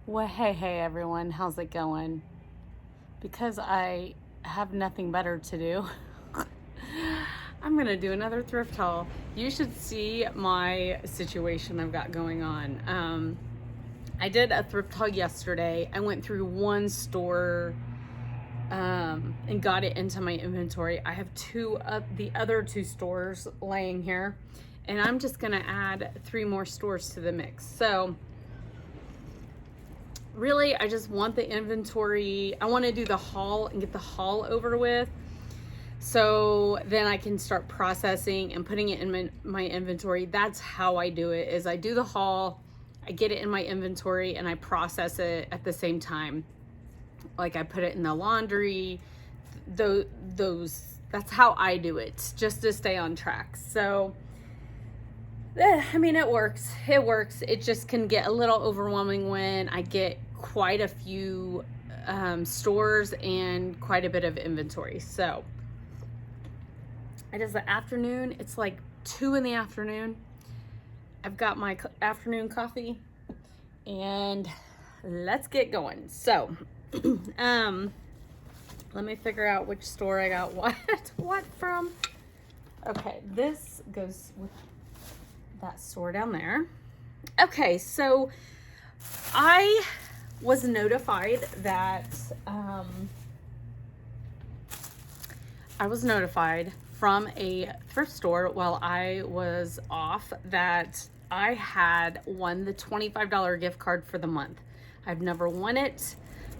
Well, hey everyone, how's it going? Because I have nothing better to do, I'm gonna do another thrift haul. You should see my situation I've got going on. I did a thrift haul yesterday. I went through one store and got it into my inventory. I have two of the other two stores laying here, and I'm just gonna add 3 more stores to the mix. So really, I just want the inventory. I want to do the haul and get the haul over with, so then I can start processing and putting it in my inventory. That's how I do it, is I do the haul, I get it in my inventory, and I process it at the same time. Like I put it in the laundry, that's how I do it, just to stay on track. So I mean, it works. It just can get a little overwhelming when I get quite a few stores and quite a bit of inventory. So it is the afternoon. It's like 2 in the afternoon. I've got my afternoon coffee and let's get going. So let me figure out which store I got what from. Okay, this goes with that store down there. Okay, so I was notified that from a thrift store while I was off that I had won the $25 gift card for the month. I've never won it.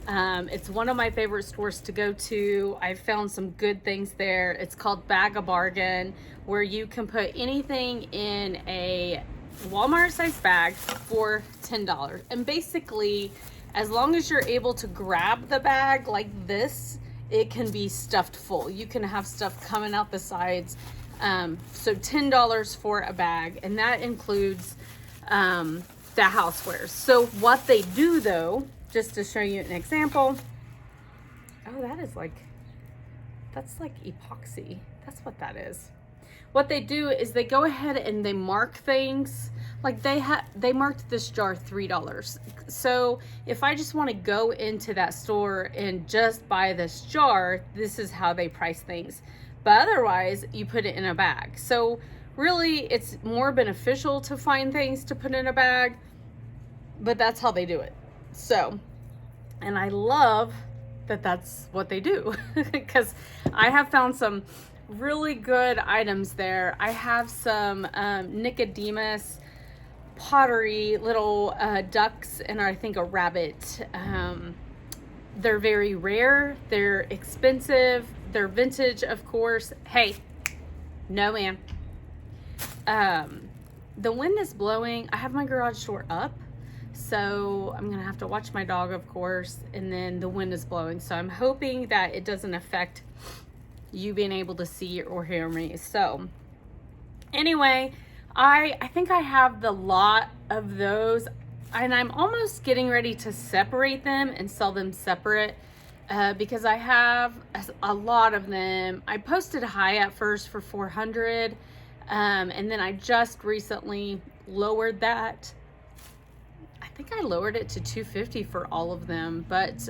It's one of my favorite stores to go to. I found some good things there. It's called Bag a Bargain, where you can put anything in a Walmart size bag for $10. And basically, as long as you're able to grab the bag like this, it can be stuffed full. You can have stuff coming out the sides. So $10 for a bag, and that includes the housewares. So what they do though, just to show you an example. Oh, that's like epoxy. That's what that is. What they do is they go ahead and they mark things. Like they marked this jar $3. So if I just want to go into that store and just buy this jar, this is how they price things. But otherwise, you put it in a bag. So really, it's more beneficial to find things to put in a bag, but that's how they do it. So, and I love that that's what they do because I have found some really good items there. I have some Nicodemus pottery, little ducks, and I think a rabbit. They're very rare. They're expensive. They're vintage, of course. Hey, no ma'am. The wind is blowing. I have my garage door up, so I'm gonna have to watch my dog, of course, and then the wind is blowing. So I'm hoping that it doesn't affect you being able to see or hear me. So anyway, I think I have the lot of those, and I'm almost getting ready to separate them and sell them separate because I have a lot of them. I posted high at first for 400, and then I just recently lowered that. I think I lowered it to 250 for all of them, but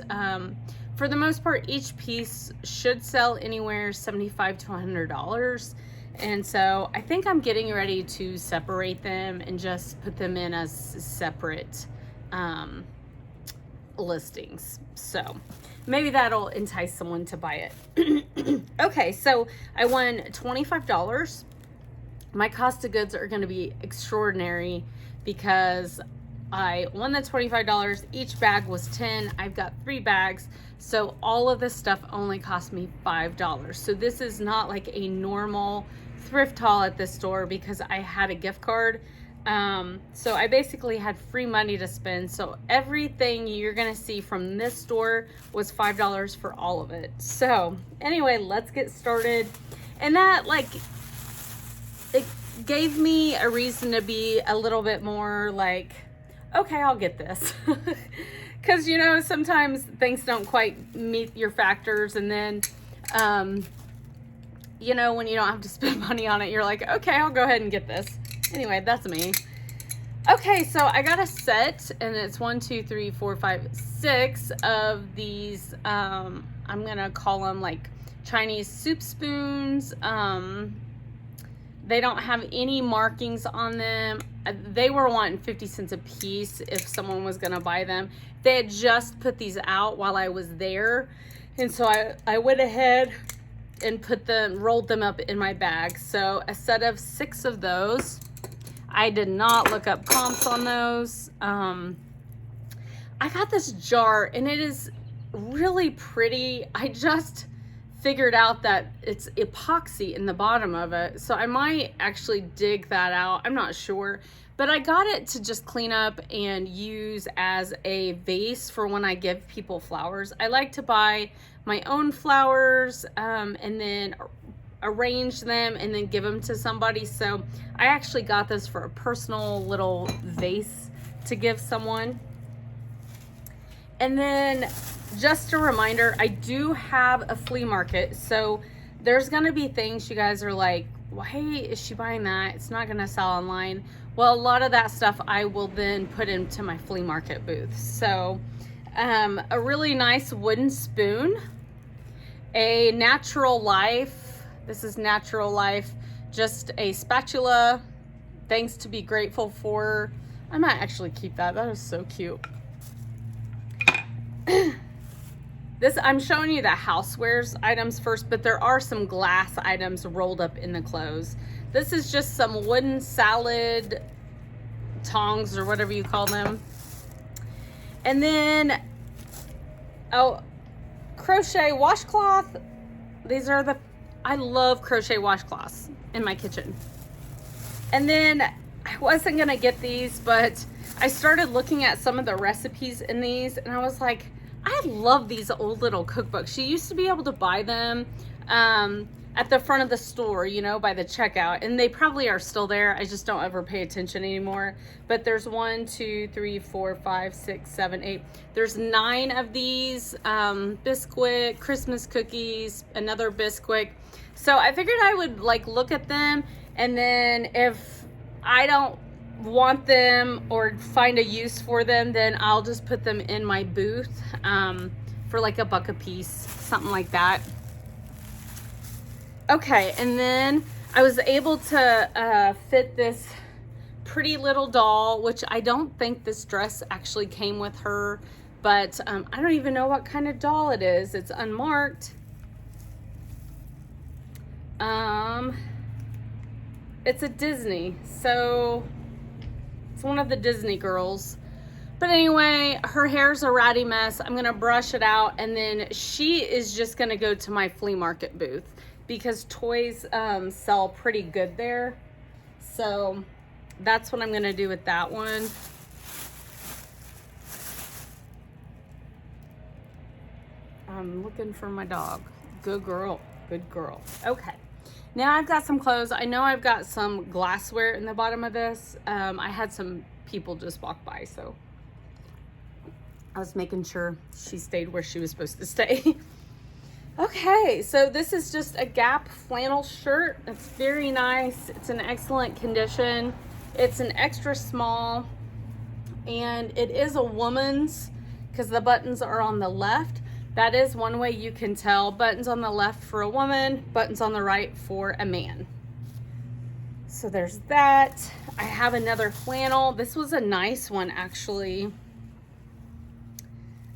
for the most part, each piece should sell anywhere $75 to $100. And so I think I'm getting ready to separate them and just put them in as separate listings. So maybe that'll entice someone to buy it. Okay, so I won $25. My cost of goods are going to be extraordinary because I won the $25. Each bag was 10. I've got 3 bags. So all of this stuff only cost me $5. So this is not like a normal thrift haul at this store because I had a gift card. So I basically had free money to spend. So everything you're gonna see from this store was $5 for all of it. So anyway, let's get started. And that, like, it gave me a reason to be a little bit more like, okay, I'll get this. Because, you know, sometimes things don't quite meet your factors, and then, you know, when you don't have to spend money on it, you're like, okay, I'll go ahead and get this. Anyway, that's me. Okay, so I got a set, and it's 1, 2, 3, 4, 5, 6 of these. I'm gonna call them like Chinese soup spoons. They don't have any markings on them. They were wanting 50 cents a piece if someone was gonna buy them. They had just put these out while I was there, and so I went ahead and rolled them up in my bag. So a set of 6 of those. I did not look up comps on those. I got this jar, and it is really pretty. I just figured out that it's epoxy in the bottom of it, so I might actually dig that out. I'm not sure, but I got it to just clean up and use as a vase for when I give people flowers. I like to buy my own flowers and then arrange them and then give them to somebody. So I actually got this for a personal little vase to give someone. And then just a reminder, I do have a flea market. So there's gonna be things you guys are like, why is she buying that? It's not gonna sell online. Well, a lot of that stuff I will then put into my flea market booth. So a really nice wooden spoon, a Natural Life. This is Natural Life, just a spatula, things to be grateful for. I might actually keep that. That is so cute. I'm showing you the housewares items first, but there are some glass items rolled up in the clothes. This is just some wooden salad tongs or whatever you call them. And then, crochet washcloth. I love crochet washcloths in my kitchen. And then I wasn't gonna get these, but I started looking at some of the recipes in these, and I was like, I love these old little cookbooks. You used to be able to buy them at the front of the store, you know, by the checkout, and they probably are still there. I just don't ever pay attention anymore. But there's 1, 2, 3, 4, 5, 6, 7, 8. There's 9 of these. Bisquick, Christmas cookies, another Bisquick. So I figured I would like look at them, and then if I don't want them or find a use for them, then I'll just put them in my booth for like $1 a piece, something like that. Okay, and then I was able to fit this pretty little doll, which I don't think this dress actually came with her, but I don't even know what kind of doll it is. It's unmarked. It's a Disney, so it's one of the Disney girls. But anyway, her hair's a ratty mess. I'm gonna brush it out, and then she is just gonna go to my flea market booth because toys sell pretty good there. So that's what I'm gonna do with that one. I'm looking for my dog. Good girl, good girl. Okay. Now I've got some clothes. I know I've got some glassware in the bottom of this. I had some people just walk by, so I was making sure she stayed where she was supposed to stay. Okay, so this is just a Gap flannel shirt. It's very nice. It's in excellent condition. It's an extra small, and it is a woman's because the buttons are on the left. That is one way you can tell. Buttons on the left for a woman, buttons on the right for a man. So there's that. I have another flannel. This was a nice one, actually.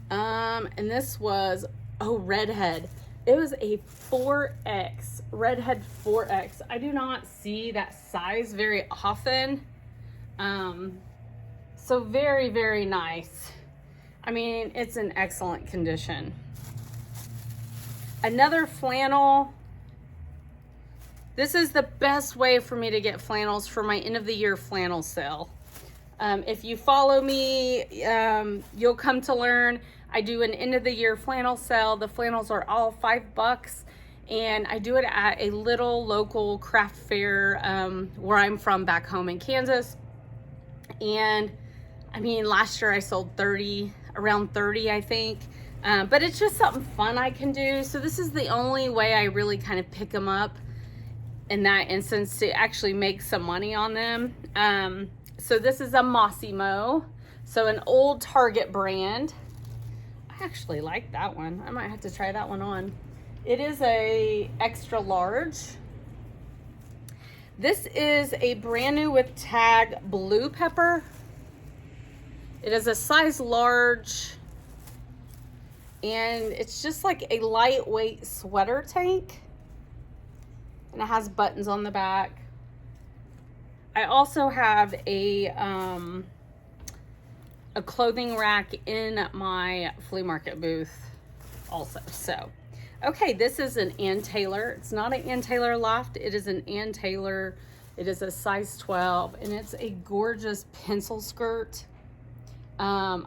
And this was, Redhead. It was a 4X, Redhead 4X. I do not see that size very often. So very, very nice. I mean, it's in excellent condition. Another flannel. This is the best way for me to get flannels for my end of the year flannel sale. If you follow me, you'll come to learn. I do an end of the year flannel sale. The flannels are all $5, and I do it at a little local craft fair where I'm from back home in Kansas. And I mean, last year I sold around 30, I think. But it's just something fun I can do. So this is the only way I really kind of pick them up in that instance to actually make some money on them. So this is a Mossimo, so an old Target brand. I actually like that one. I might have to try that one on. It is a extra large. This is a brand new with tag blue pepper. It is a size large, and it's just like a lightweight sweater tank, and it has buttons on the back. I also have a clothing rack in my flea market booth also. So, okay, this is an Ann Taylor. It's not an Ann Taylor loft. It is an Ann Taylor. It is a size 12, and it's a gorgeous pencil skirt. I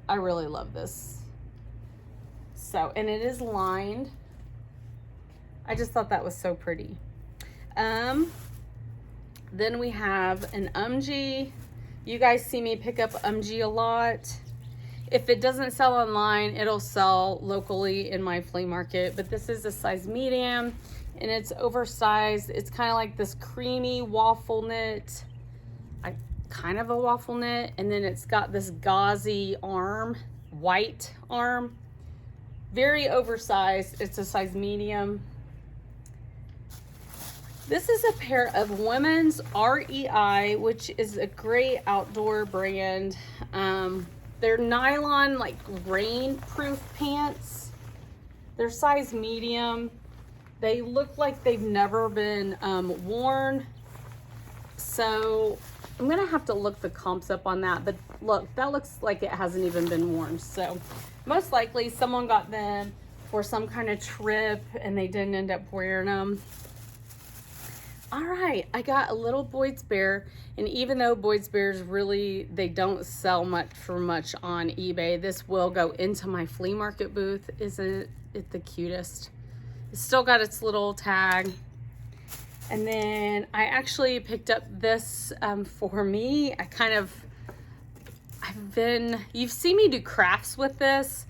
really love this. So, and it is lined. I just thought that was so pretty. Then we have an UMG. You guys see me pick up UMG a lot. If it doesn't sell online, it'll sell locally in my flea market. But this is a size medium, and it's oversized. It's kind of like this creamy waffle knit, kind of a waffle knit, and then it's got this gauzy arm, white arm. Very oversized. It's a size medium. This is a pair of women's REI, which is a great outdoor brand. They're nylon, like rain-proof pants. They're size medium. They look like they've never been worn. So I'm gonna have to look the comps up on that, but look, that looks like it hasn't even been worn. So most likely someone got them for some kind of trip and they didn't end up wearing them. All right, I got a little Boyd's Bear, and even though Boyd's Bears really, they don't sell much for much on eBay, this will go into my flea market booth. Isn't it the cutest? It's still got its little tag. And then I actually picked up this for me. You've seen me do crafts with this.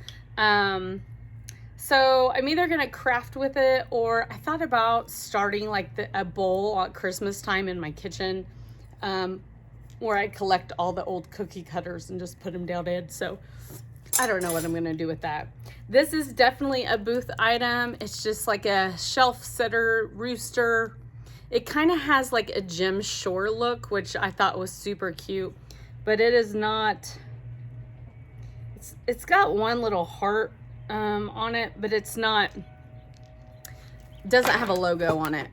So I'm either gonna craft with it, or I thought about starting like a bowl at Christmas time in my kitchen, where I collect all the old cookie cutters and just put them down in. So I don't know what I'm gonna do with that. This is definitely a booth item. It's just like a shelf sitter rooster. It kind of has like a Jim Shore look, which I thought was super cute, but it is not. It's got one little heart on it, but it's not, doesn't have a logo on it.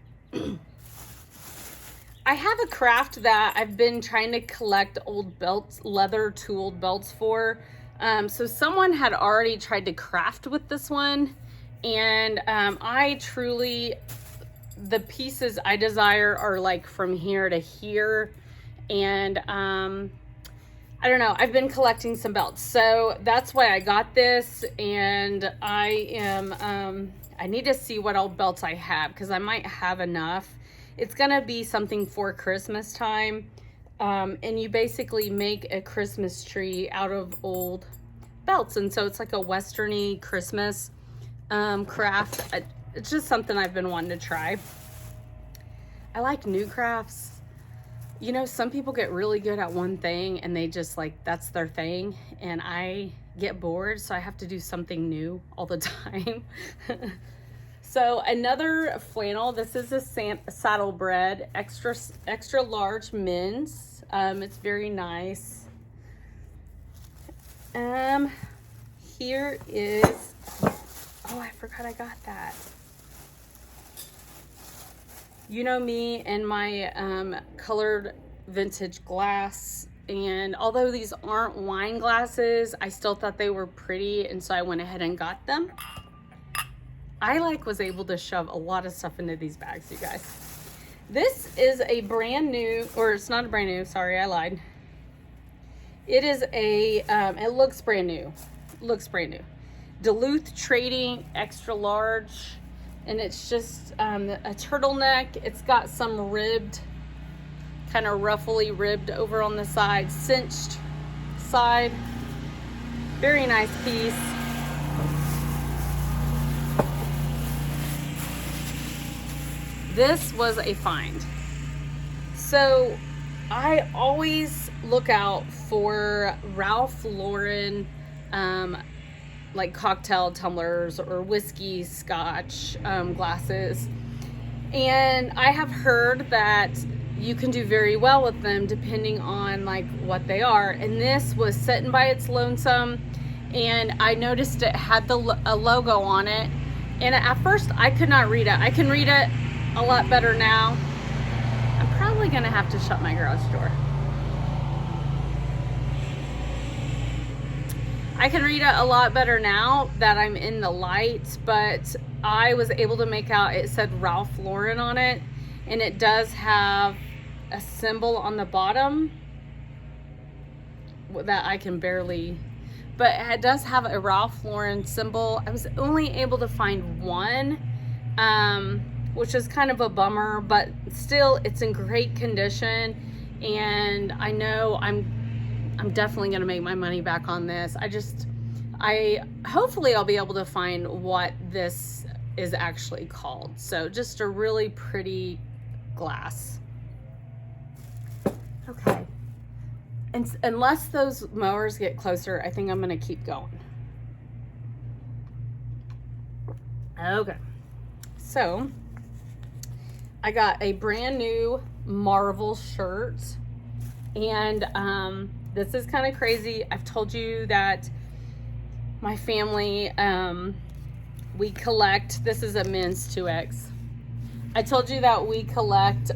I have a craft that I've been trying to collect old belts, leather tooled belts for. So someone had already tried to craft with this one, and the pieces I desire are like from here to here, and I don't know, I've been collecting some belts, so that's why I got this. And I need to see what old belts I have, because I might have enough. It's gonna be something for Christmas time, and you basically make a Christmas tree out of old belts, and so it's like a westerny Christmas craft. It's just something I've been wanting to try. I like new crafts. You know, some people get really good at one thing and they just like, that's their thing. And I get bored, so I have to do something new all the time. So another flannel, this is a Saddlebred extra large men's. It's very nice. Here is, oh, I forgot I got that. You know me and my colored vintage glass, and although these aren't wine glasses, I still thought they were pretty, and so I went ahead and got them. I was able to shove a lot of stuff into these bags, you guys. This is a brand new, or it's not a brand new, sorry, I lied. It is a, it looks brand new. Looks brand new. Duluth Trading extra large. And it's just a turtleneck. It's got some ribbed, kind of ruffly ribbed over on the side, cinched side. Very nice piece. This was a find. So I always look out for Ralph Lauren, um, like cocktail tumblers or whiskey, scotch glasses. And I have heard that you can do very well with them depending on like what they are. And this was sitting by its lonesome, and I noticed it had a logo on it. And at first I could not read it. I can read it a lot better now. I'm probably gonna have to shut my garage door. I can read it a lot better now that I'm in the light, but I was able to make out it said Ralph Lauren on it, and it does have a symbol on the bottom that I can barely, but it does have a Ralph Lauren symbol. I was only able to find one, which is kind of a bummer, but still it's in great condition, and I know I'm definitely going to make my money back on this. Hopefully I'll be able to find what this is actually called. So just a really pretty glass. Okay. And unless those mowers get closer, I think I'm going to keep going. Okay. So I got a brand new Marvel shirt, and this is kind of crazy. I've told you that my family, we collect, this is a men's 2X. I told you that we collect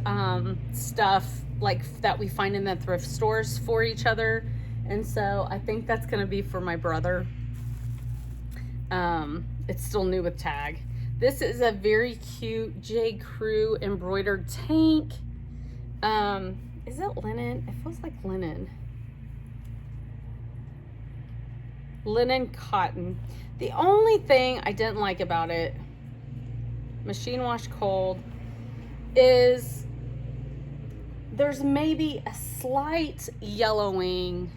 stuff like that we find in the thrift stores for each other. And so I think that's going to be for my brother. It's still new with tag. This is a very cute J. Crew embroidered tank. Is it linen? It feels like linen. Linen cotton. The only thing I didn't like about it, machine wash cold, is there's maybe a slight yellowing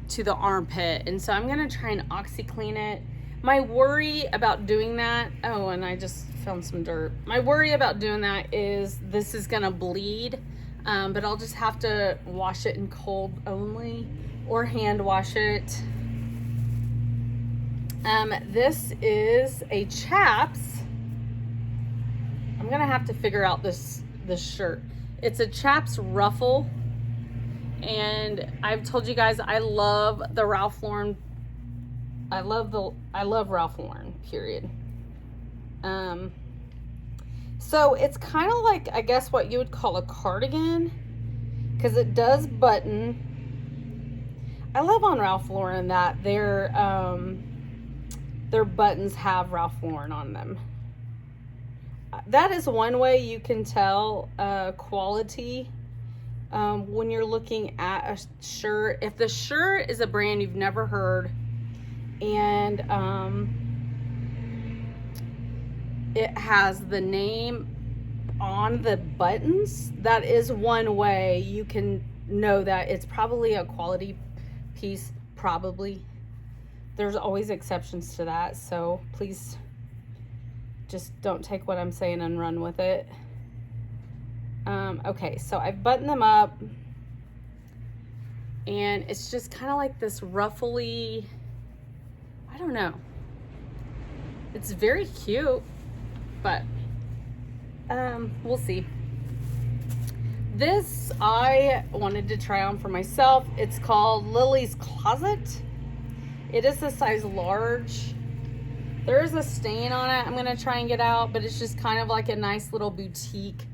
to the armpit, and so I'm gonna try and OxyClean it. My worry about doing that, oh, and I just found some dirt. My worry about doing that is this is gonna bleed, but I'll just have to wash it in cold only or hand wash it. This is a chaps. I'm gonna have to figure out this shirt. It's a chaps ruffle, and I've told you guys I love the Ralph Lauren. I love Ralph Lauren, period. So it's kind of like, I guess, what you would call a cardigan, because it does button. I love on Ralph Lauren that their buttons have Ralph Lauren on them. That is one way you can tell quality when you're looking at a shirt. If the shirt is a brand you've never heard, and it has the name on the buttons, that is one way you can know that it's probably a quality piece. Probably. There's always exceptions to that, so please just don't take what I'm saying and run with it. Okay, so I've buttoned them up, and it's just kind of like this ruffly, I don't know. It's very cute, but we'll see. This I wanted to try on for myself. It's called Lily's Closet. It is a size large. There is a stain on it I'm gonna try and get out, but it's just kind of like a nice little boutique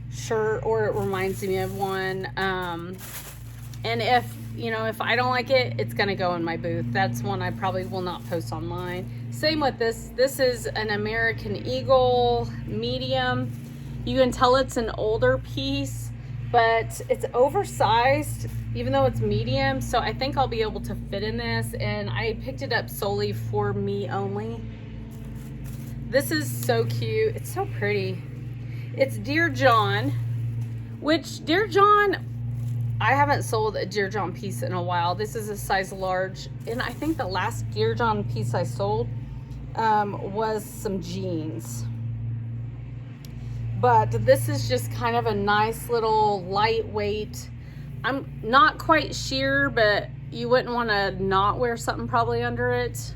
shirt, or it reminds me of one. And if I don't like it, it's gonna go in my booth. That's one I probably will not post online. Same with this. This is an American Eagle medium. You can tell it's an older piece, but it's oversized, even though it's medium. So I think I'll be able to fit in this, and I picked it up solely for me only. This is so cute. It's so pretty. It's Dear John, which Dear John, I haven't sold a Dear John piece in a while. This is a size large, and I think the last Dear John piece I sold was some jeans. But this is just kind of a nice little lightweight I'm not quite sheer, but you wouldn't want to not wear something probably under it.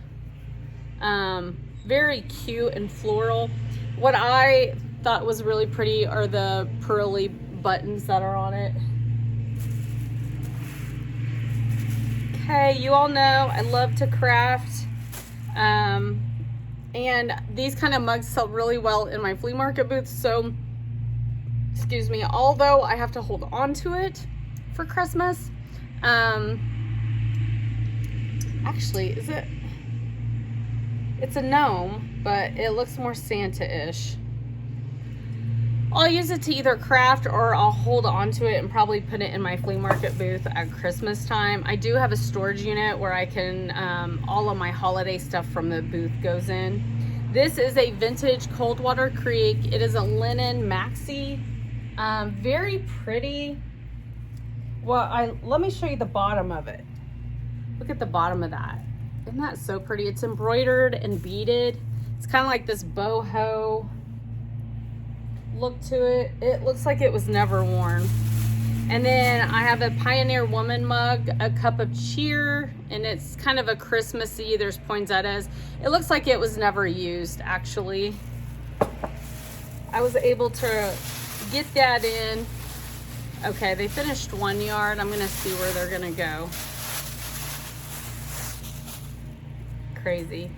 Very cute and floral. What I thought was really pretty are the pearly buttons that are on it. Okay, you all know I love to craft. And these kind of mugs sell really well in my flea market booth. So, excuse me, although I have to hold on to it for Christmas. Actually, it's a gnome, but it looks more Santa-ish. I'll use it to either craft or I'll hold on to it and probably put it in my flea market booth at Christmas time. I do have a storage unit where I can, all of my holiday stuff from the booth goes in. This is a vintage Coldwater Creek. It is a linen maxi. Very pretty. Well, let me show you the bottom of it. Look at the bottom of that. Isn't that so pretty? It's embroidered and beaded. It's kind of like this boho look to it. It looks like it was never worn. And then I have a Pioneer Woman mug, a cup of cheer, and it's kind of a Christmassy. There's poinsettias. It looks like it was never used, actually. I was able to get that in. Okay, they finished one yard. I'm gonna see where they're gonna go. Crazy.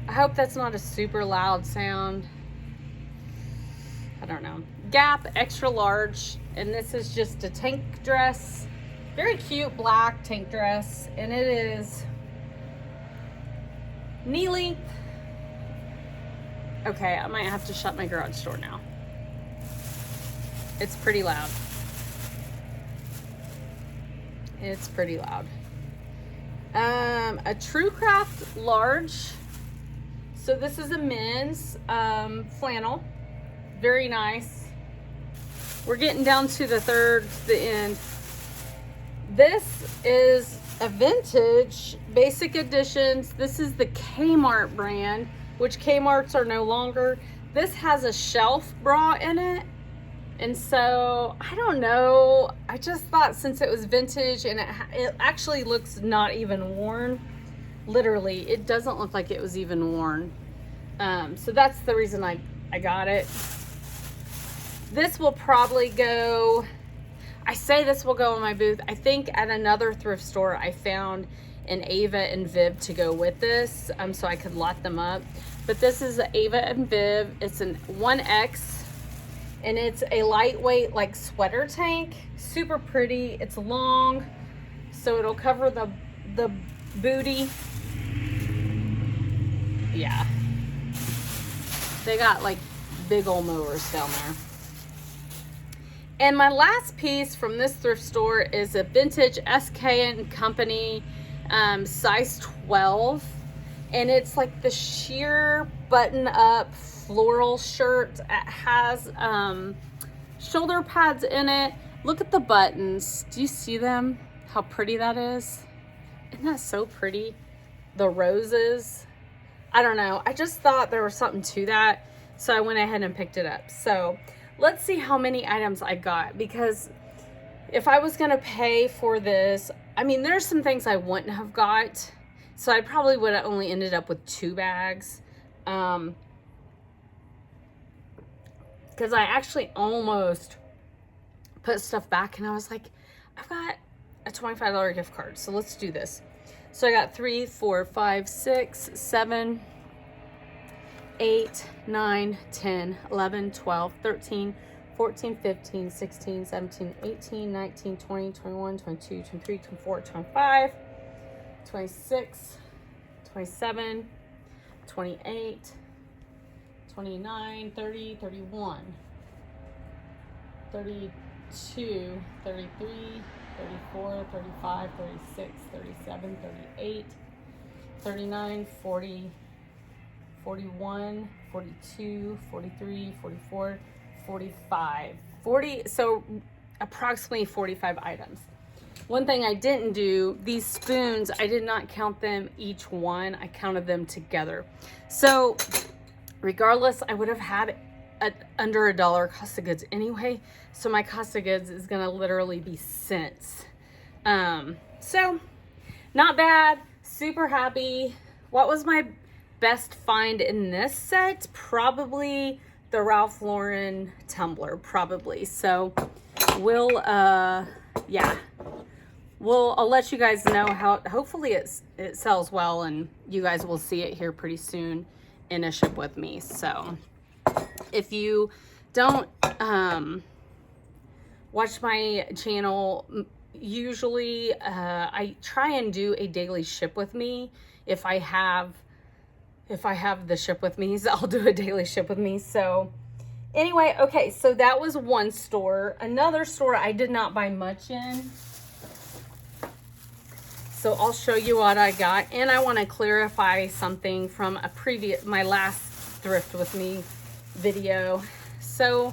I hope that's not a super loud sound. I don't know. Gap extra large, and this is just a tank dress. Very cute black tank dress, and it is knee length. Okay, I might have to shut my garage door now. It's pretty loud. It's pretty loud. A True Craft large. So this is a men's flannel. Very nice. We're getting down to the end. This is a vintage basic editions. This is the Kmart brand, which Kmart's are no longer. This has a shelf bra in it. And so, I don't know. I just thought since it was vintage and it actually looks not even worn. Literally, it doesn't look like it was even worn. So that's the reason I got it. This will probably go, I say this will go in my booth. I think at another thrift store I found an Ava and Viv to go with this, so I could lot them up. But this is Ava and Viv. It's an 1X, and it's a lightweight like sweater tank. Super pretty. It's long, so it'll cover the booty. Yeah. They got like big old mowers down there. And my last piece from this thrift store is a vintage SK & Company size 12. And it's like the sheer button up floral shirt. It has shoulder pads in it. Look at the buttons. Do you see them? How pretty that is? Isn't that so pretty? The roses. I don't know. I just thought there was something to that. So I went ahead and picked it up. So let's see how many items I got, because if I was going to pay for this, I mean, there's some things I wouldn't have got. So I probably would have only ended up with 2 bags. Because I actually almost put stuff back and I was like, I've got a $25 gift card. So let's do this. So I got 3, 4, 5, 6, 7, 8, 9, 10, 11, 12, 13, 14, 15, 16, 17, 18, 19, 20, 21, 22, 23, 24, 25, 26, 27, 28, 29, 30, 31, 32, 33, 34, 35, 36, 37, 38, 39, 40, 41, 42, 43, 44, 45, 40, so approximately 45 items. One thing I didn't do, these spoons, I did not count them each one. I counted them together. So regardless, I would have had under $1 cost of goods anyway. So my cost of goods is gonna literally be cents. So not bad, super happy. What was my best find in this set? Probably the Ralph Lauren tumbler, probably. So we'll, yeah. Well, I'll let you guys know how, hopefully it sells well, and you guys will see it here pretty soon in a ship with me. So if you don't watch my channel, usually I try and do a daily ship with me. If I have the ship with me, I'll do a daily ship with me. So anyway, okay, so that was one store. Another store I did not buy much in. So I'll show you what I got. And I want to clarify something from my last thrift with me video. So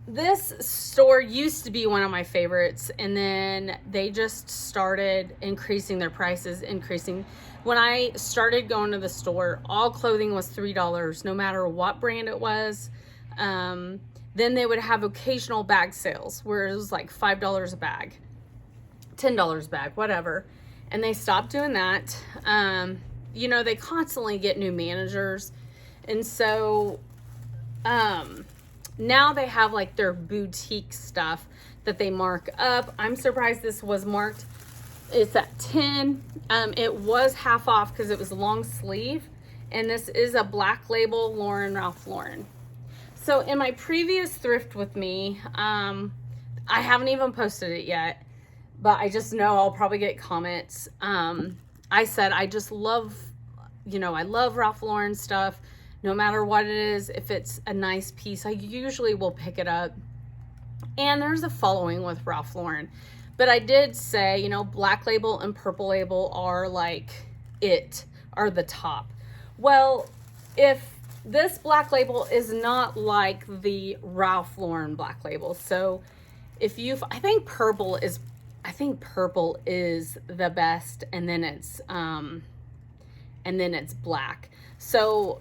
this store used to be one of my favorites, and then they just started increasing their prices, When I started going to the store, all clothing was $3, no matter what brand it was. Then they would have occasional bag sales where it was like $5 a bag, $10 a bag, whatever. And they stopped doing that. You know, they constantly get new managers. And so now they have like their boutique stuff that they mark up. I'm surprised this was marked. It's at 10. It was half off because it was long sleeve. And this is a black label Ralph Lauren. So in my previous thrift with me, I haven't even posted it yet, but I just know I'll probably get comments. I said I just love, you know, I love Ralph Lauren stuff. No matter what it is, if it's a nice piece, I usually will pick it up. And there's a following with Ralph Lauren. But I did say, you know, black label and purple label are like are the top. Well, if this black label is not like the Ralph Lauren black label. So I think purple is the best, and then it's black. So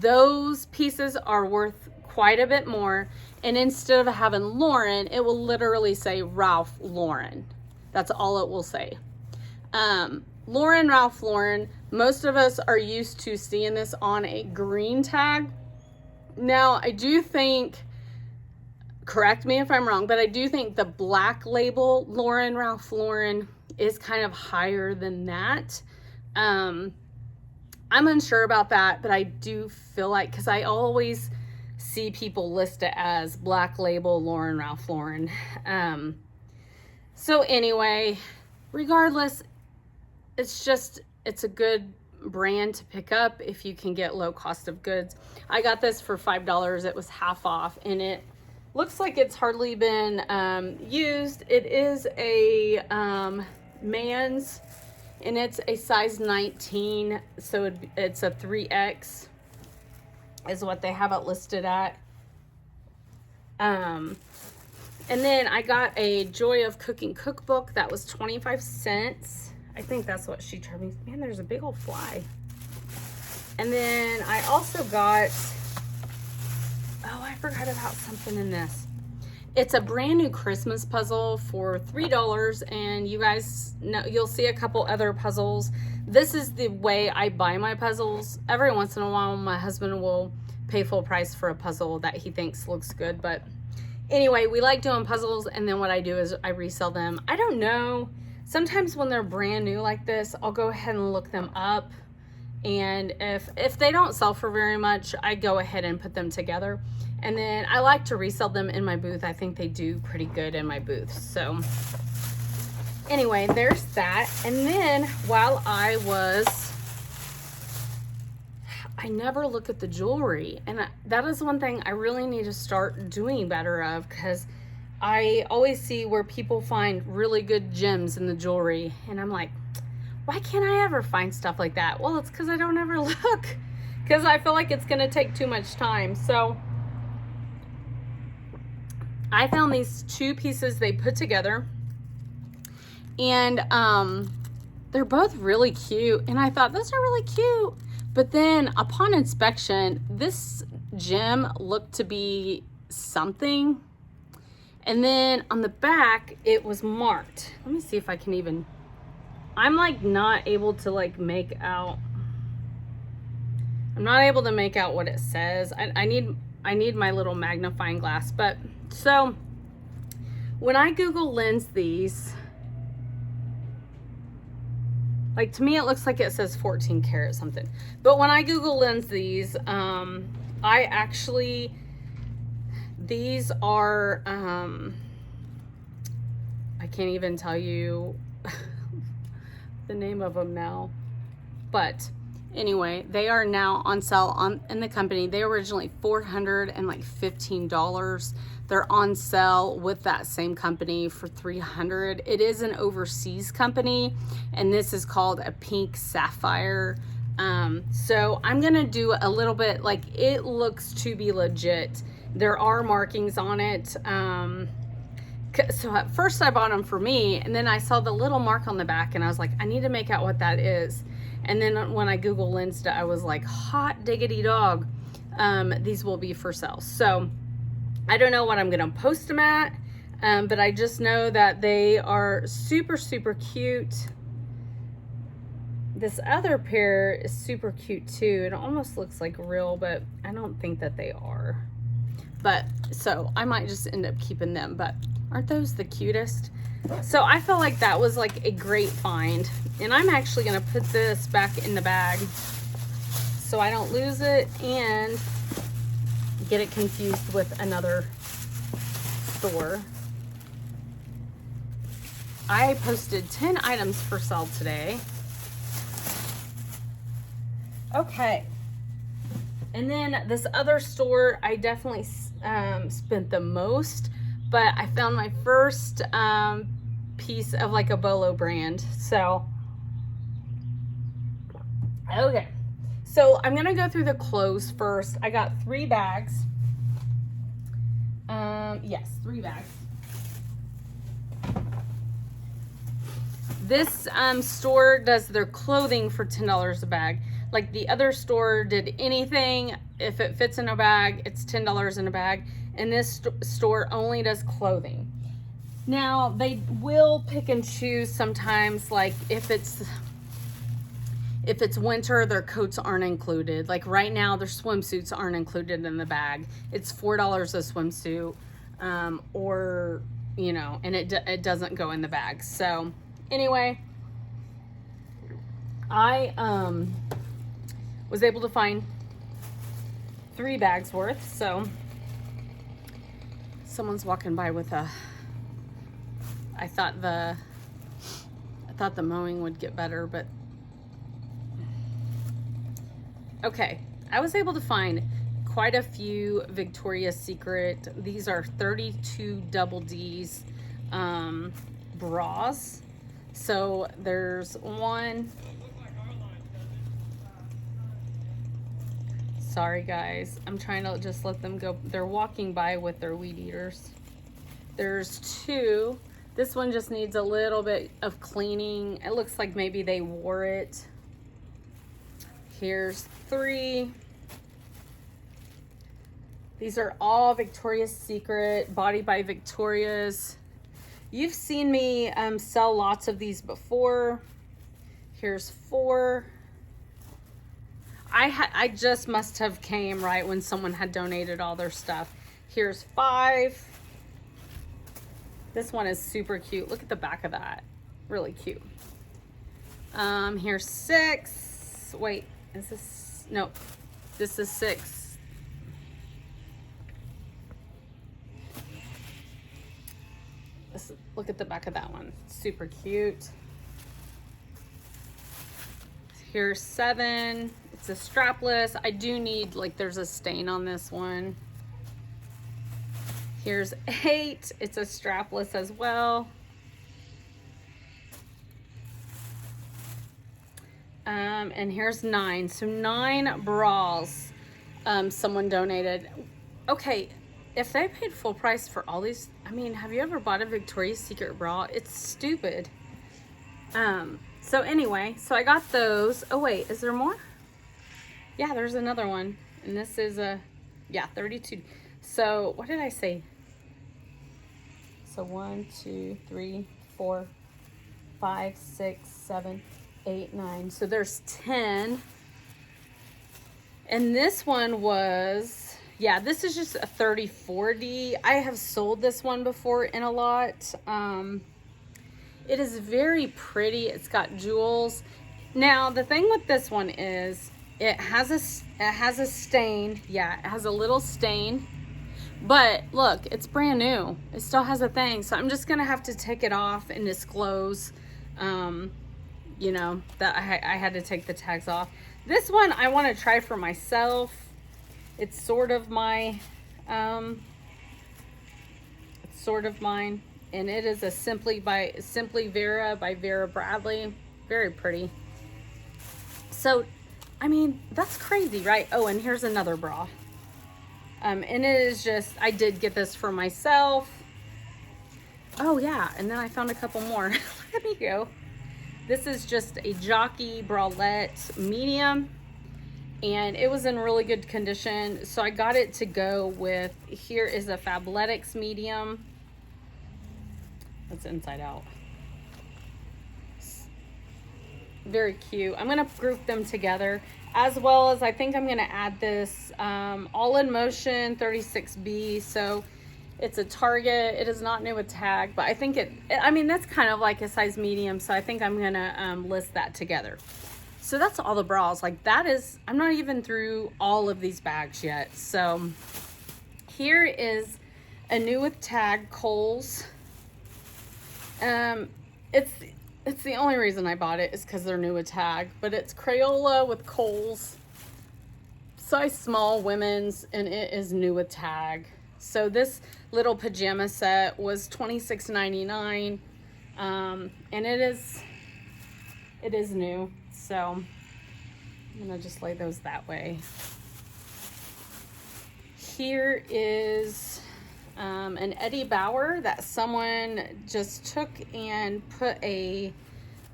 those pieces are worth quite a bit more. And instead of having Lauren, it will literally say Ralph Lauren. That's all it will say. Lauren, Ralph Lauren. Most of us are used to seeing this on a green tag. Now, I do think, correct me if I'm wrong, but I do think the black label Lauren, Ralph Lauren is kind of higher than that. I'm unsure about that, but I do feel like, because I always see people list it as black label Lauren, Ralph Lauren. So anyway, regardless, it's a good brand to pick up if you can get low cost of goods. I got this for $5. It was half off, and it looks like it's hardly been used. It is a man's, and it's a size 19, so it's a 3X is what they have it listed at. And then I got a Joy of Cooking cookbook that was 25 cents. I think that's what she charged me. Man, there's a big old fly. And then I also got, oh, I forgot about something in this. It's a brand new Christmas puzzle for $3, and you guys know, you'll see a couple other puzzles. This is the way I buy my puzzles. Every once in a while, my husband will pay full price for a puzzle that he thinks looks good. But anyway, we like doing puzzles, and then what I do is I resell them. I don't know. Sometimes when they're brand new like this, I'll go ahead and look them up. And if they don't sell for very much, I go ahead and put them together. And then I like to resell them in my booth. I think they do pretty good in my booth. So anyway, there's that. And then while I never look at the jewelry. And that is one thing I really need to start doing better of, because I always see where people find really good gems in the jewelry. And I'm like, why can't I ever find stuff like that? Well, it's because I don't ever look, because I feel like it's going to take too much time. So I found these two pieces they put together, and they're both really cute, and I thought those are really cute. But then upon inspection, this gem looked to be something. And then on the back, it was marked. Let me see if I can even, I'm like not able to like make out, I'm not able to make out what it says. I need my little magnifying glass. But so when I Google lens these, like to me it looks like it says 14 karat something. But when I Google lens these, I actually, these are, I can't even tell you the name of them now. But anyway, they are now on sale in the company. They were originally $415. They're on sale with that same company for $300. It is an overseas company, and this is called a pink sapphire. So I'm gonna do a little bit, like it looks to be legit. There are markings on it. So at first I bought them for me, and then I saw the little mark on the back, and I was like, I need to make out what that is. And then when I Google lensed it, I was like, hot diggity dog, these will be for sale. So I don't know what I'm gonna post them at, but I just know that they are super, super cute. This other pair is super cute too. It almost looks like real, but I don't think that they are. But so I might just end up keeping them, but aren't those the cutest? So I feel like that was like a great find. And I'm actually gonna put this back in the bag so I don't lose it and get it confused with another store. I posted 10 items for sale today. Okay. And then this other store, I definitely spent the most, but I found my first piece of like a Bolo brand. So, okay. So I'm gonna go through the clothes first. I got 3 bags. Yes, 3 bags. This store does their clothing for $10 a bag. Like the other store did anything, if it fits in a bag, it's $10 in a bag. And this store only does clothing. Now, they will pick and choose sometimes, like if it's winter, their coats aren't included. Like right now, their swimsuits aren't included in the bag. It's $4 a swimsuit, or, you know, and it doesn't go in the bag. So anyway, I was able to find 3 bags worth. So someone's walking by with a, I thought the mowing would get better, but okay. I was able to find quite a few Victoria's Secret. These are 32 double D's bras. So there's one. Sorry guys, I'm trying to just let them go. They're walking by with their weed eaters. There's 2. This one just needs a little bit of cleaning. It looks like maybe they wore it. Here's 3. These are all Victoria's Secret, Body by Victoria's. You've seen me sell lots of these before. Here's 4. I just must have came right when someone had donated all their stuff. Here's 5. This one is super cute. Look at the back of that. Really cute. Here's 6. Wait, is this? No, this is 6. Look at the back of that one. Super cute. Here's 7. It's a strapless. I do need, like, there's a stain on this one. Here's 8. It's a strapless as well. And here's 9. So 9 bras someone donated. Okay, if they paid full price for all these, I mean, have you ever bought a Victoria's Secret bra? It's stupid. So anyway, so I got those. Oh wait, is there more? Yeah, there's another one. And this is a Yeah, 32. So what did I say? So 1, 2, 3, 4, 5, 6, 7, 8, 9. So there's 10. And this one was, yeah, this is just a 30-40. I have sold this one before in a lot. It is very pretty. It's got jewels. Now, the thing with this one is it has a stain. Yeah, it has a little stain. But look, it's brand new. It still has a thing. So I'm just going to have to take it off and disclose, you know, that I had to take the tags off. This one I want to try for myself. It's sort of my, it's sort of mine. And it is a Simply Vera by Vera Bradley. Very pretty. So, I mean, that's crazy, right? Oh, and here's another bra. And it is just, I did get this for myself. Oh yeah, and then I found a couple more. Let me go. This is just a jockey bralette medium. And it was in really good condition. So I got it to go with, here is a Fabletics medium. That's inside out. Very cute. I'm gonna group them together, as well as I think I'm gonna add this All in Motion 36B. So it's a Target. It is not new with tag, but I think I mean, that's kind of like a size medium. So I think I'm gonna list that together. So that's all the bras. Like that is, I'm not even through all of these bags yet. So here is a new with tag Kohl's. It's the only reason I bought it is because they're new with tag, but it's Crayola with Kohl's, size small women's, and it is new with tag. So this little pajama set was $26.99, and it is new. So I'm gonna just lay those that way. Here is an Eddie Bauer that someone just took and put a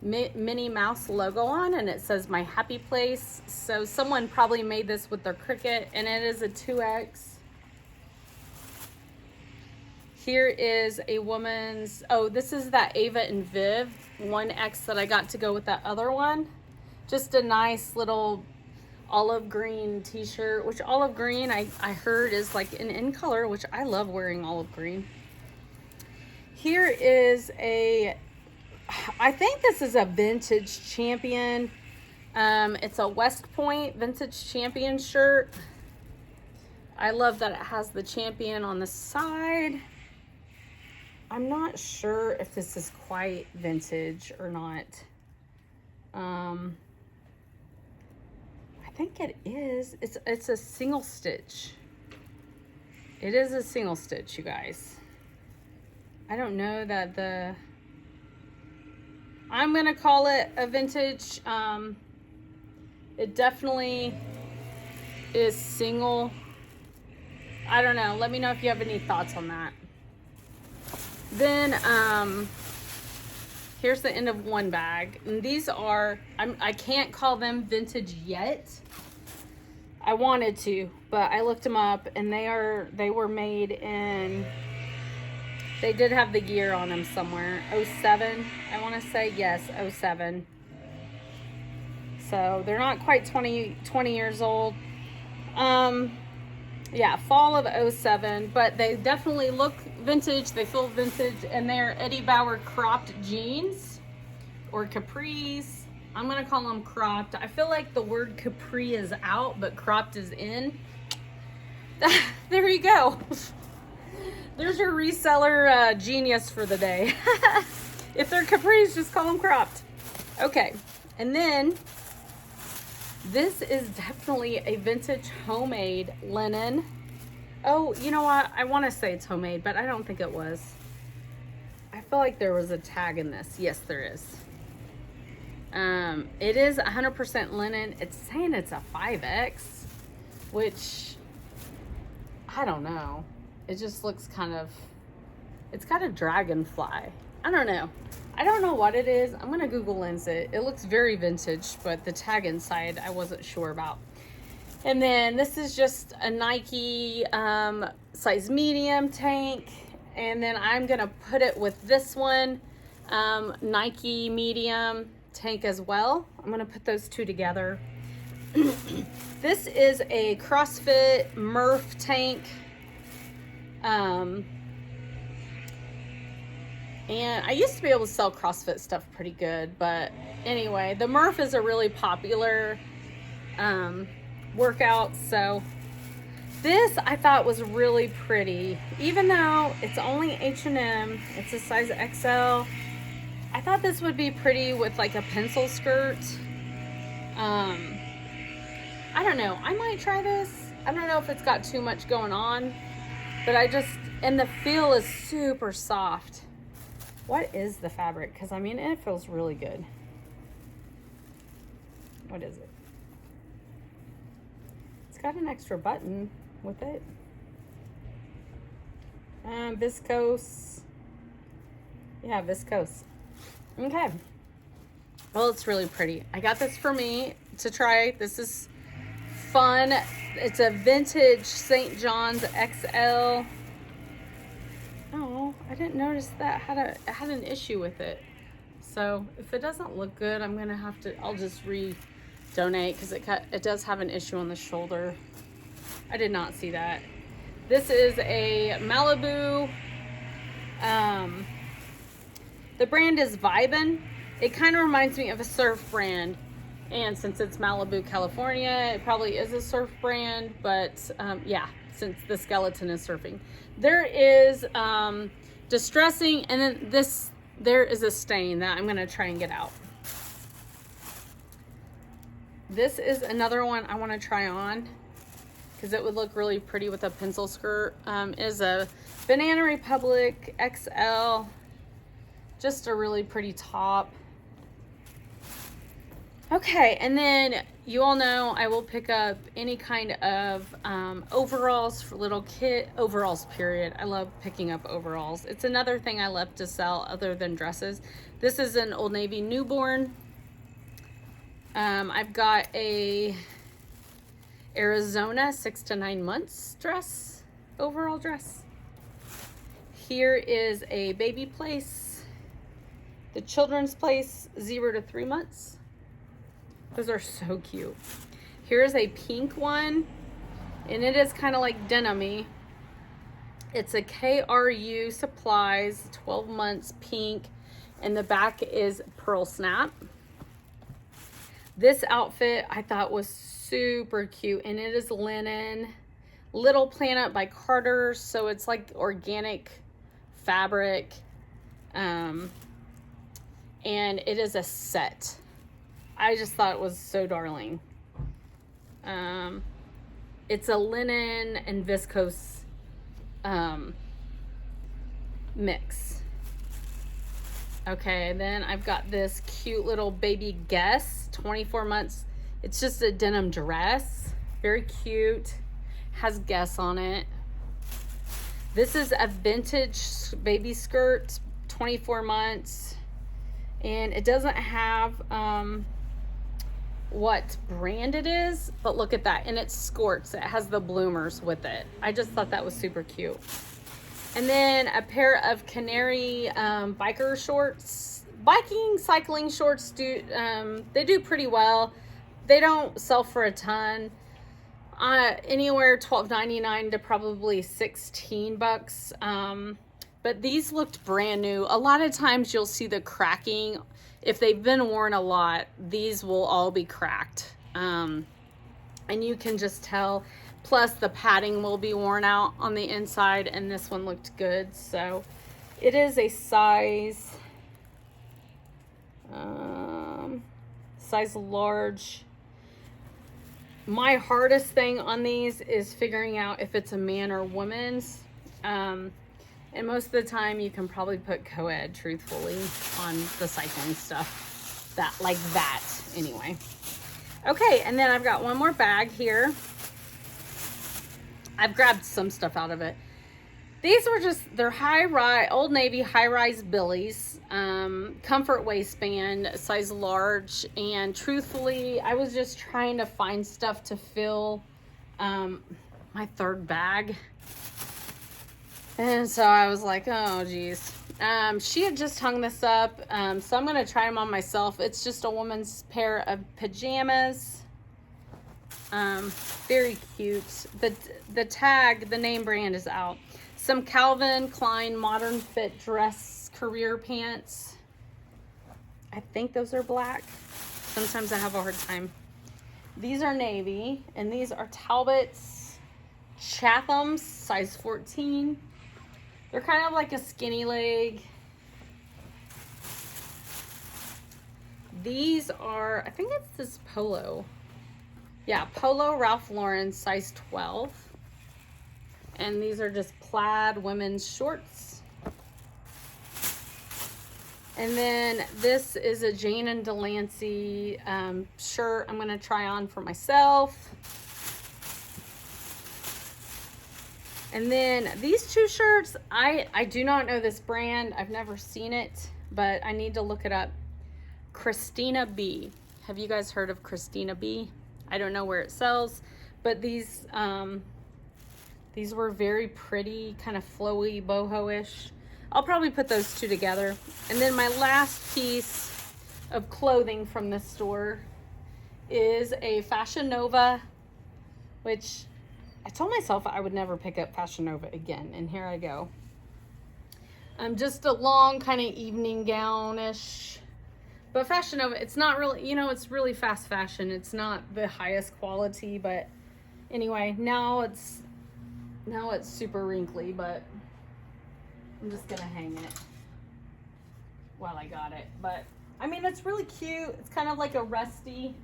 Minnie Mouse logo on, and it says My Happy Place. So someone probably made this with their Cricut, and it is a 2X. Here is a woman's, oh, this is that Ava and Viv 1X that I got to go with that other one. Just a nice little olive green t-shirt, which olive green I heard is like an in color, which I love wearing olive green. Here is I think this is a vintage Champion. It's a West Point vintage Champion shirt. I love that it has the Champion on the side. I'm not sure if this is quite vintage or not. I think it is. It's a single stitch. It is a single stitch, you guys. I don't know that I'm gonna call it a vintage. It definitely is single. I don't know. Let me know if you have any thoughts on that. Then here's the end of one bag. And these are, I can't call them vintage yet. I wanted to, but I looked them up and they were made in, they did have the year on them somewhere. 07, I want to say. Yes, 07. So they're not quite 20 years old. Yeah, fall of 07, but they definitely look vintage. They feel vintage, and they're Eddie Bauer cropped jeans or capris. I'm gonna call them cropped. I feel like the word capri is out, but cropped is in. There you go. There's your reseller genius for the day. If they're capris, just call them cropped. Okay, and then this is definitely a vintage homemade linen. Oh, you know what? I want to say it's homemade, but I don't think it was. I feel like there was a tag in this. Yes, there is. It is 100% linen. It's saying it's a 5X, which I don't know. It just looks kind of, it's got a dragonfly. I don't know. I don't know what it is. I'm gonna Google lens it. It looks very vintage, but the tag inside I wasn't sure about. And then this is just a Nike size medium tank. And then I'm going to put it with this one, Nike medium tank as well. I'm going to put those two together. This is a CrossFit Murph tank. And I used to be able to sell CrossFit stuff pretty good, but anyway, the Murph is a really popular workout, so this I thought was really pretty. Even though it's only H&M, it's a size XL, I thought this would be pretty with like a pencil skirt. I don't know, I might try this. I don't know if it's got too much going on, but and the feel is super soft. What is the fabric? Because I mean, it feels really good. What is it? It's got an extra button with it. Viscose. Yeah, viscose. Okay. Well, it's really pretty. I got this for me to try. This is fun. It's a vintage St. John's XL. Oh, I didn't notice that had an issue with it. So if it doesn't look good, I'm gonna have to. I'll just donate because it does have an issue on the shoulder. I did not see that. This is a Malibu. The brand is Vibin. It kind of reminds me of a surf brand, and since it's Malibu, California, it probably is a surf brand. But yeah, since the skeleton is surfing. There is distressing, and then there is a stain that I'm gonna try and get out. This is another one I want to try on because it would look really pretty with a pencil skirt. Is a Banana Republic XL, just a really pretty top. Okay, and then you all know I will pick up any kind of overalls for little kid overalls, period. I love picking up overalls. It's another thing I love to sell other than dresses. This is an Old Navy newborn. I've got a Arizona 6 to 9 months dress, overall dress. Here is a baby place. The children's place, 0 to 3 months. Those are so cute. Here's a pink one, and it is kind of like denim-y. It's a KRU Supplies, 12 months pink, and the back is pearl snap. This outfit I thought was super cute, and it is linen, Little Planet by Carter, so it's like organic fabric, and it is a set. I just thought it was so darling. It's a linen and viscose mix. Okay, then I've got this cute little baby Guess, 24 months. It's just a denim dress, very cute, has Guess on it. This is a vintage baby skirt, 24 months, and it doesn't have what brand it is, but look at that, and it skirts. It has the bloomers with it. I just thought that was super cute. And then a pair of canary biker shorts. Biking, cycling shorts they do pretty well. They don't sell for a ton. Anywhere $12.99 to probably $16. But these looked brand new. A lot of times you'll see the cracking. If they've been worn a lot, these will all be cracked. And you can just tell. Plus the padding will be worn out on the inside, and this one looked good. So it is a size large. My hardest thing on these is figuring out if it's a man or woman's. And most of the time you can probably put co-ed, truthfully, on the cycling stuff. Like that, anyway. Okay, and then I've got one more bag here. I've grabbed some stuff out of it. These were they're high-rise, Old Navy high-rise billies, comfort waistband, size large, and truthfully, I was just trying to find stuff to fill my third bag. And so I was like, oh geez. She had just hung this up, so I'm gonna try them on myself. It's just a woman's pair of pajamas. Very cute. The tag, the name brand is out. Some Calvin Klein modern fit dress career pants. I think those are black. Sometimes I have a hard time. These are navy, and these are Talbot's Chatham's, size 14. They're kind of like a skinny leg. These are, I think it's this polo. Yeah, Polo Ralph Lauren, size 12. And these are just plaid women's shorts. And then this is a Jane and Delancey shirt I'm gonna try on for myself. And then these two shirts, I do not know this brand. I've never seen it, but I need to look it up. Christina B. Have you guys heard of Christina B? I don't know where it sells, but these were very pretty, kind of flowy, boho-ish. I'll probably put those two together. And then my last piece of clothing from this store is a Fashion Nova, which I told myself I would never pick up Fashion Nova again, and here I go. Just a long kind of evening gown-ish. But Fashion Nova, it's not really, you know, it's really fast fashion. It's not the highest quality, but anyway, now it's super wrinkly, but I'm just gonna hang it while I got it. But I mean, it's really cute. It's kind of like a rusty.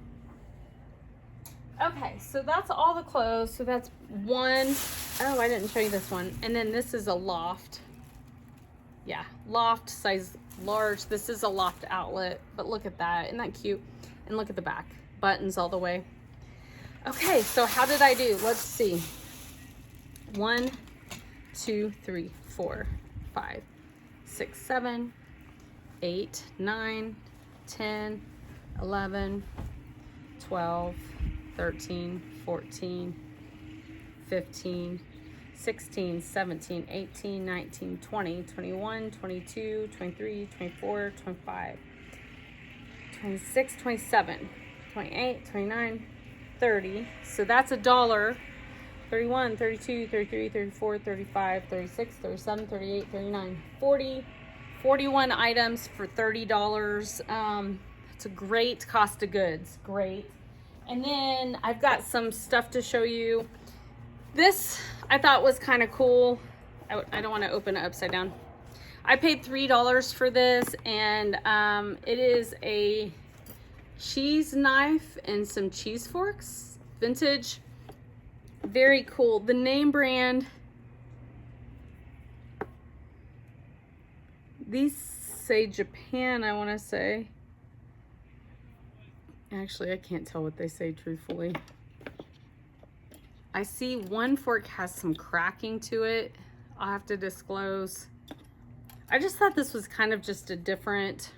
Okay, so that's all the clothes. So that's one. Oh, I didn't show you this one. And then this is a loft. Yeah, loft size large. This is a loft outlet, but look at that. Isn't that cute? And look at the back. Buttons all the way. Okay, so how did I do? Let's see. 1, 2, 3, 4, 5, 6, 7, 8, 9, 10, 11, 12, 13, 14, 15, 16, 17, 18, 19, 20, 21, 22, 23, 24, 25, 26, 27, 28, 29, 30. So that's $1. 31, 32, 33, 34, 35, 36, 37, 38, 39, 40, 41 items for $30. It's a great cost of goods. Great. And then I've got some stuff to show you. This I thought was kind of cool. I don't want to open it upside down. I paid $3 for this, and it is a cheese knife and some cheese forks. Vintage. Very cool. The name brand. These say Japan, I want to say. Actually, I can't tell what they say truthfully. I see one fork has some cracking to it. I'll have to disclose. I just thought this was kind of just a different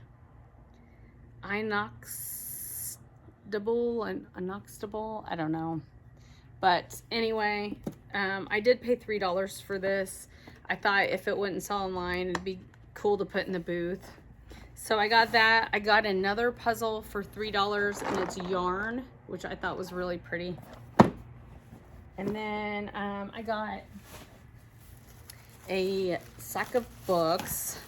inoxidable, I don't know. But anyway, I did pay $3 for this. I thought if it wouldn't sell online, it'd be cool to put in the booth. So I got that. I got another puzzle for $3, and it's yarn, which I thought was really pretty. And then I got a sack of books.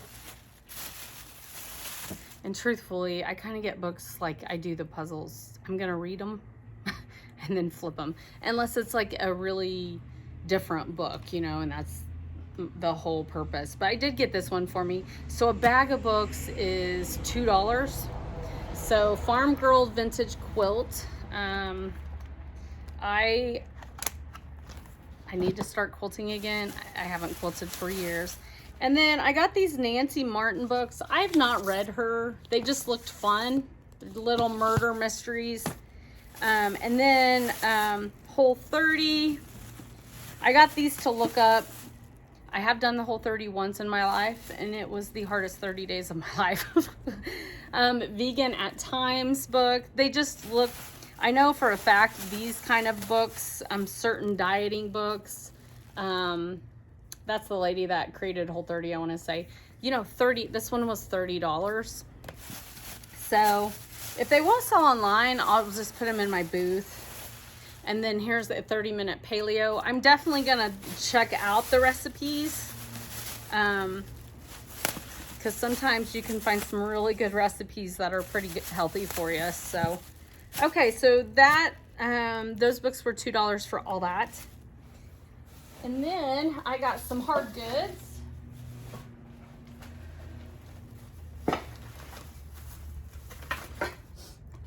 And truthfully, I kind of get books like I do the puzzles. I'm going to read them and then flip them. Unless it's like a really different book, you know, and that's the whole purpose. But I did get this one for me. So a bag of books is $2. So Farm Girl Vintage Quilt. I need to start quilting again. I haven't quilted for years. And then I got these Nancy Martin books. I have not read her. They just looked fun. Little murder mysteries. And then Whole30. I got these to look up. I have done the Whole30 once in my life, and it was the hardest 30 days of my life. Vegan at Times book. They just look, I know for a fact these kind of books, certain dieting books, that's the lady that created Whole30, I want to say, you know, this one was $30. So if they will sell online, I'll just put them in my booth. And then here's the 30-minute paleo. I'm definitely gonna check out the recipes, because sometimes you can find some really good recipes that are pretty healthy for you. So, okay, so that those books were $2 for all that. And then I got some hard goods.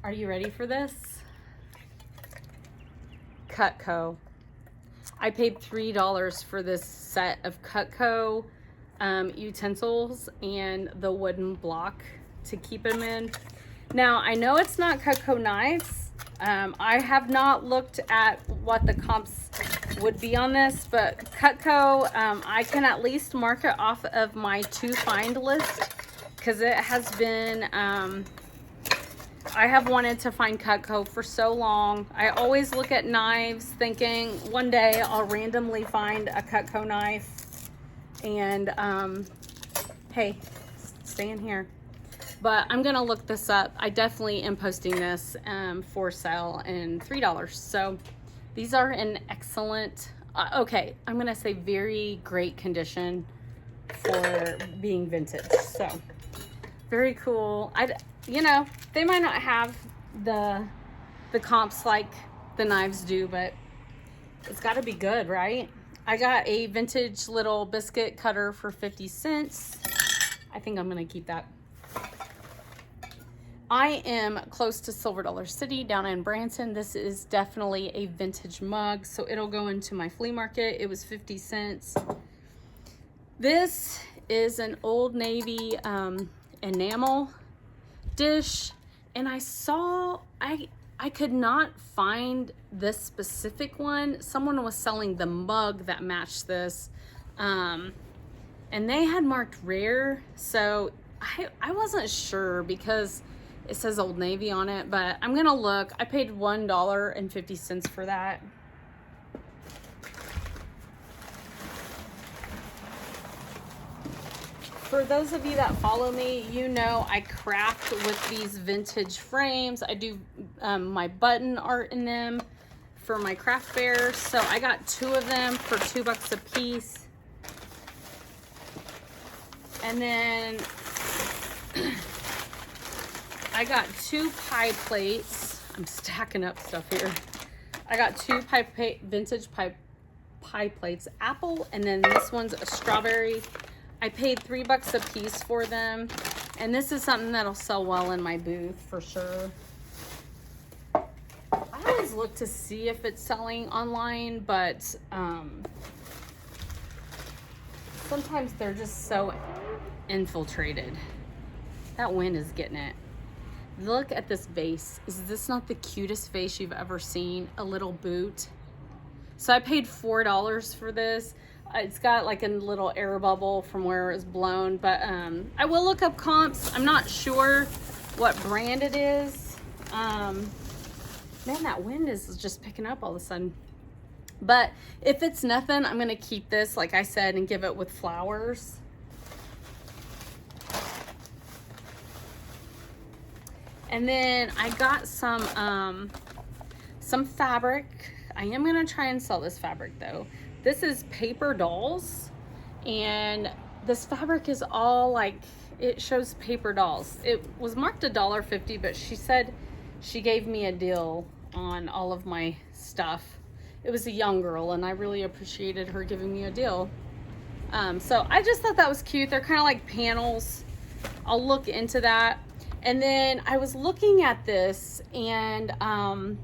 Are you ready for this? Cutco. I paid $3 for this set of Cutco utensils and the wooden block to keep them in. Now, I know it's not Cutco knives. I have not looked at what the comps would be on this, but Cutco, I can at least mark it off of my to find list, because it has been, I have wanted to find Cutco for so long. I always look at knives thinking one day I'll randomly find a Cutco knife. And, hey, stay in here. But I'm going to look this up. I definitely am posting this for sale and $3. So these are in excellent, okay, I'm going to say very great condition for being vintage. So very cool. You know, they might not have the comps like the knives do, but it's got to be good, right? I got a vintage little biscuit cutter for 50 cents. I think I'm going to keep that. I am close to Silver Dollar City down in Branson. This is definitely a vintage mug, so it'll go into my flea market. It was 50 cents. This is an Old Navy enamel dish, and I could not find this specific one. Someone was selling the mug that matched this, and they had marked rare, so I wasn't sure because it says Old Navy on it, but I'm gonna look. I paid $1.50 for that. For those of you that follow me, you know I craft with these vintage frames. I do my button art in them for my craft bears. So I got 2 of them for $2 a piece. And then I got 2 pie plates. I'm stacking up stuff here. I got 2 vintage pie plates, apple, and then this one's a strawberry. I paid $3 a piece for them, and this is something that'll sell well in my booth for sure. I always look to see if it's selling online, but sometimes they're just so infiltrated. That wind is getting it. Look at this vase. Is this not the cutest vase you've ever seen? A little boot. So I paid $4 for this. It's got like a little air bubble from where it was blown, but I will look up comps. I'm not sure what brand it is. Man, that wind is just picking up all of a sudden. But if it's nothing, I'm gonna keep this, like I said, and give it with flowers. And then I got some fabric. I am gonna try and sell this fabric though. This is paper dolls, and this fabric is all like, it shows paper dolls. It was marked $1.50, but she said she gave me a deal on all of my stuff. It was a young girl, and I really appreciated her giving me a deal. So I just thought that was cute. They're kind of like panels. I'll look into that. And then I was looking at this, and I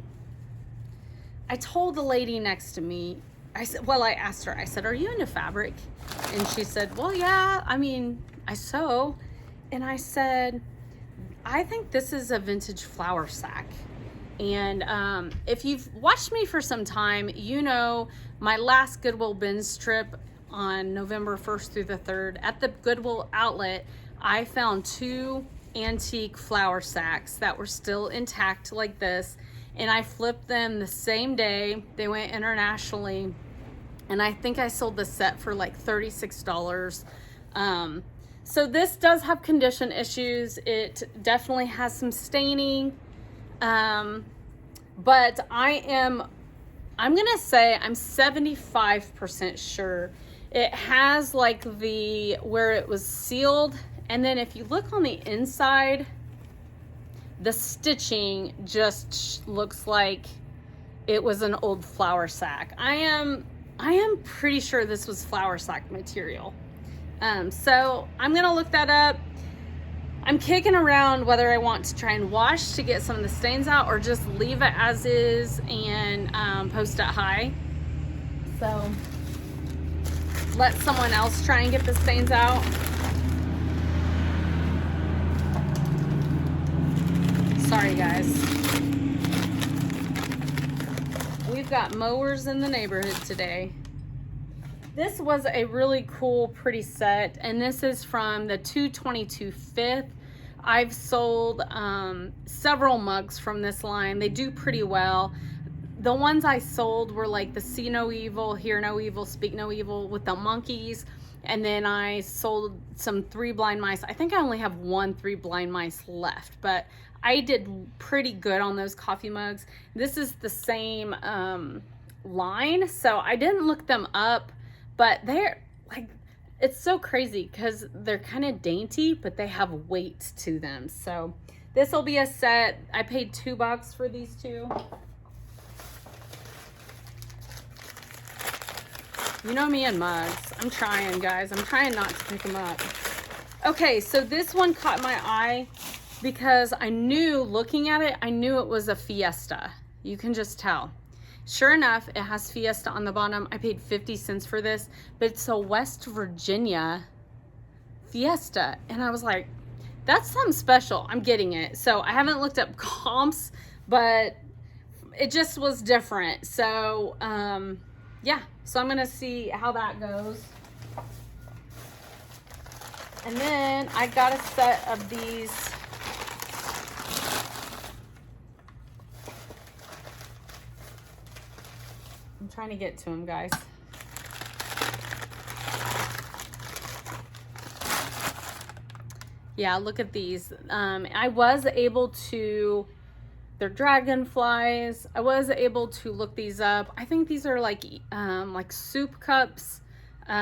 told the lady next to me, I asked her, I said, are you into fabric? And she said, well, yeah, I mean, I sew. And I said, I think this is a vintage flour sack. And if you've watched me for some time, you know my last Goodwill bins trip on November 1st through the 3rd at the Goodwill outlet, I found 2 antique flour sacks that were still intact like this. and I flipped them the same day. They went internationally, and I think I sold the set for like $36. So this does have condition issues. It definitely has some staining, but I'm gonna say I'm 75% sure it has like where it was sealed, and then if you look on the inside, the stitching just looks like it was an old flour sack. I am pretty sure this was flour sack material. So I'm gonna look that up. I'm kicking around whether I want to try and wash to get some of the stains out or just leave it as is and post it high. So let someone else try and get the stains out. Sorry guys. We've got mowers in the neighborhood today. This was a really cool, pretty set, and this is from the 222 Fifth. I've sold several mugs from this line. They do pretty well. The ones I sold were like the See No Evil, Hear No Evil, Speak No Evil with the monkeys. And then I sold some 3 blind mice. I think I only have 1 3 blind mice left, but I did pretty good on those coffee mugs. This is the same line, so I didn't look them up, but they're like, it's so crazy because they're kind of dainty, but they have weight to them. So this will be a set. I paid $2 for these two. You know me and mugs. I'm trying, guys. I'm trying not to pick them up. Okay, so this one caught my eye because I knew, looking at it, I knew it was a Fiesta. You can just tell. Sure enough, it has Fiesta on the bottom. I paid 50 cents for this, but it's a West Virginia Fiesta. And I was like, that's something special. I'm getting it. So I haven't looked up comps, but it just was different. So, yeah. So I'm going to see how that goes. And then I got a set of these I'm trying to get to them, guys. Yeah, look at these. I was able to, they're dragonflies. I was able to look these up. I think these are like soup cups,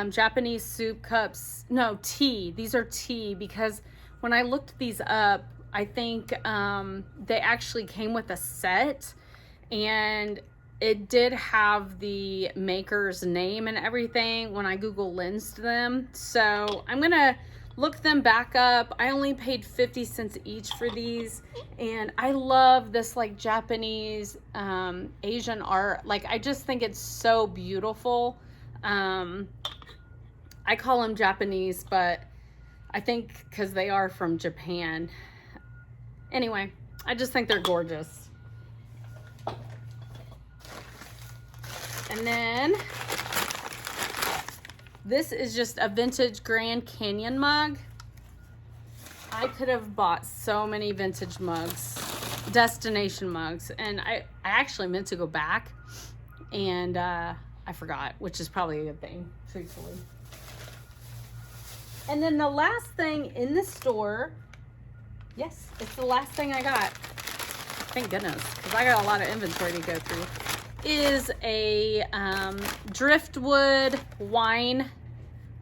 Japanese soup cups. No, tea. These are tea, because when I looked these up, I think they actually came with a set, and it did have the maker's name and everything when I Google lensed them. So I'm gonna look them back up. I only paid 50 cents each for these, and I love this like Japanese Asian art. Like, I just think it's so beautiful. I call them Japanese, but I think because they are from Japan. Anyway, I just think they're gorgeous. And then this is just a vintage Grand Canyon mug. I could have bought so many vintage mugs, destination mugs, and I actually meant to go back, and I forgot, which is probably a good thing, truthfully. And then the last thing in the store, yes, it's the last thing I got, thank goodness, because I got a lot of inventory to go through, is a driftwood wine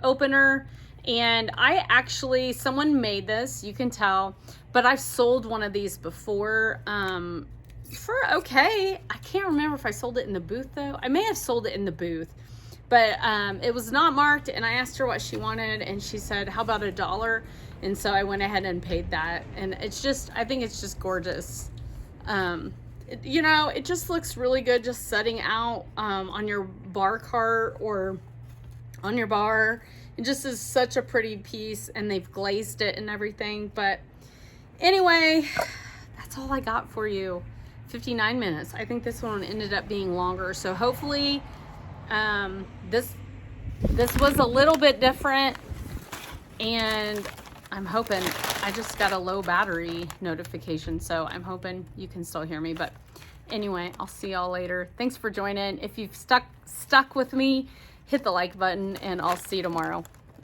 opener. And someone made this, you can tell, but I've sold one of these before for okay. I can't remember if I sold it in the booth though. I may have sold it in the booth, but it was not marked, and I asked her what she wanted, and she said, how about $1? And so I went ahead and paid that, and it's just, I think it's just gorgeous. You know, it just looks really good just setting out on your bar cart or on your bar. It just is such a pretty piece, and they've glazed it and everything. But anyway, that's all I got for you. 59 minutes. I think this one ended up being longer, so hopefully this was a little bit different, and I'm hoping, I just got a low battery notification, so I'm hoping you can still hear me. But Anyway, I'll see y'all later. Thanks for joining. If you've stuck with me, hit the like button, and I'll see you tomorrow.